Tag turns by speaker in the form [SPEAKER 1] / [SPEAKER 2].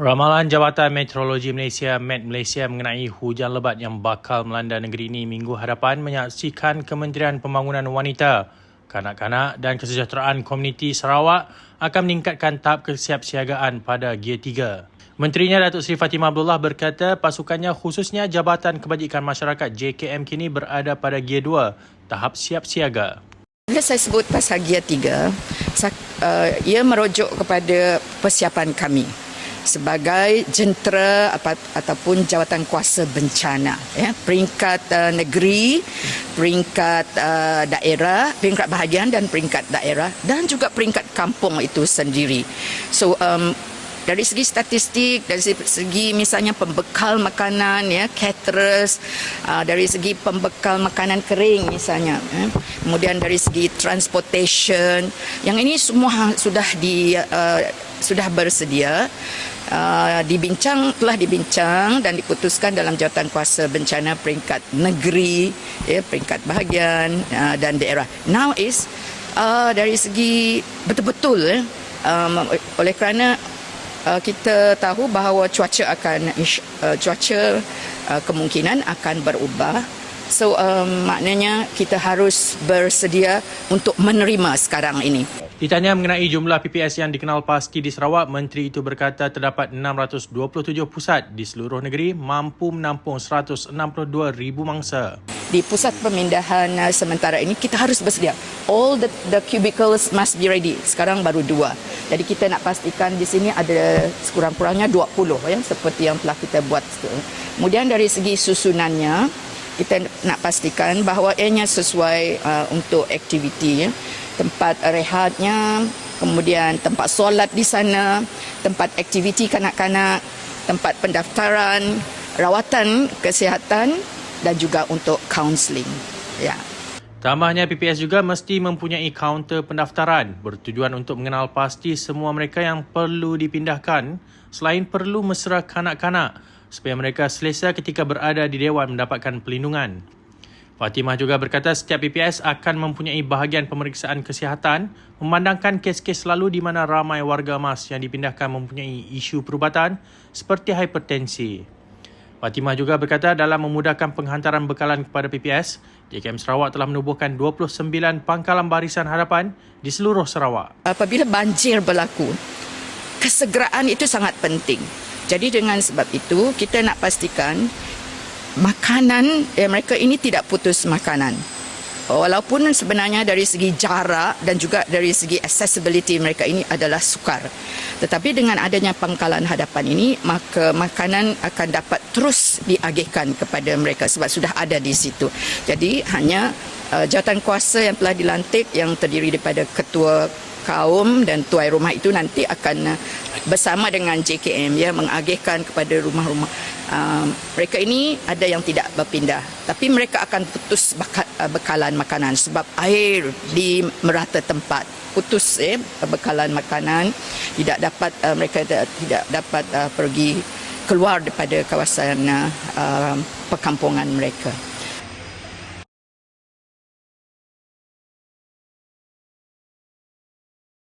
[SPEAKER 1] Ramalan Jabatan Meteorologi Malaysia (MET Malaysia) mengenai hujan lebat yang bakal melanda negeri ini minggu hadapan menyaksikan Kementerian Pembangunan Wanita, Kanak-kanak dan Kesejahteraan Komuniti Sarawak akan meningkatkan tahap kesiapsiagaan pada Gear 3. Menterinya Datuk Seri Fatimah Abdullah berkata pasukannya khususnya Jabatan Kebajikan Masyarakat JKM kini berada pada Gear 2, tahap siap siaga.
[SPEAKER 2] Bila saya sebut pasal Gear 3, ia merujuk kepada persiapan kami sebagai jentera ataupun jawatan kuasa bencana, ya, peringkat negeri, peringkat daerah, peringkat bahagian dan peringkat daerah dan juga peringkat kampung itu sendiri. So dari segi statistik, dari segi misalnya pembekal makanan, ya, caterers, dari segi pembekal makanan kering misalnya, kemudian dari segi transportation, yang ini semua sudah bersedia, telah dibincang dan diputuskan dalam jawatan kuasa bencana peringkat negeri, ya, peringkat bahagian dan daerah. Now is dari segi betul-betul, oleh kerana kita tahu bahawa cuaca kemungkinan akan berubah. So maknanya kita harus bersedia untuk menerima sekarang ini.
[SPEAKER 1] Ditanya mengenai jumlah PPS yang dikenal pasti di Sarawak, Menteri itu berkata terdapat 627 pusat di seluruh negeri mampu menampung 162,000 mangsa.
[SPEAKER 2] Di pusat pemindahan sementara ini kita harus bersedia. All the cubicles must be ready. Sekarang baru 2. Jadi kita nak pastikan di sini ada sekurang-kurangnya 20, ya, seperti yang telah kita buat. Kemudian dari segi susunannya, kita nak pastikan bahawa ianya sesuai untuk aktiviti, ya. Tempat rehatnya, kemudian tempat solat di sana, tempat aktiviti kanak-kanak, tempat pendaftaran, rawatan kesihatan dan juga untuk kaunseling. Ya.
[SPEAKER 1] Tambahnya, PPS juga mesti mempunyai kaunter pendaftaran bertujuan untuk mengenal pasti semua mereka yang perlu dipindahkan selain perlu mesra kanak-kanak supaya mereka selesa ketika berada di Dewan mendapatkan perlindungan. Fatimah juga berkata setiap PPS akan mempunyai bahagian pemeriksaan kesihatan memandangkan kes-kes lalu di mana ramai warga emas yang dipindahkan mempunyai isu perubatan seperti hipertensi. Fatimah juga berkata dalam memudahkan penghantaran bekalan kepada PPS, JKM Sarawak telah menubuhkan 29 pangkalan barisan hadapan di seluruh Sarawak.
[SPEAKER 2] Apabila banjir berlaku, kesegeraan itu sangat penting. Jadi dengan sebab itu, kita nak pastikan makanan, mereka ini tidak putus makanan. Walaupun sebenarnya dari segi jarak dan juga dari segi accessibility mereka ini adalah sukar. Tetapi dengan adanya pangkalan hadapan ini, maka makanan akan dapat terus diagihkan kepada mereka sebab sudah ada di situ. Jadi hanya jawatan kuasa yang telah dilantik yang terdiri daripada ketua kaum dan tuai rumah itu nanti akan bersama dengan JKM, ya, mengagihkan kepada rumah-rumah. Mereka ini ada yang tidak berpindah, tapi mereka akan putus bekalan makanan sebab air di merata tempat. Putus bekalan makanan, mereka tidak dapat pergi keluar daripada kawasan perkampungan mereka.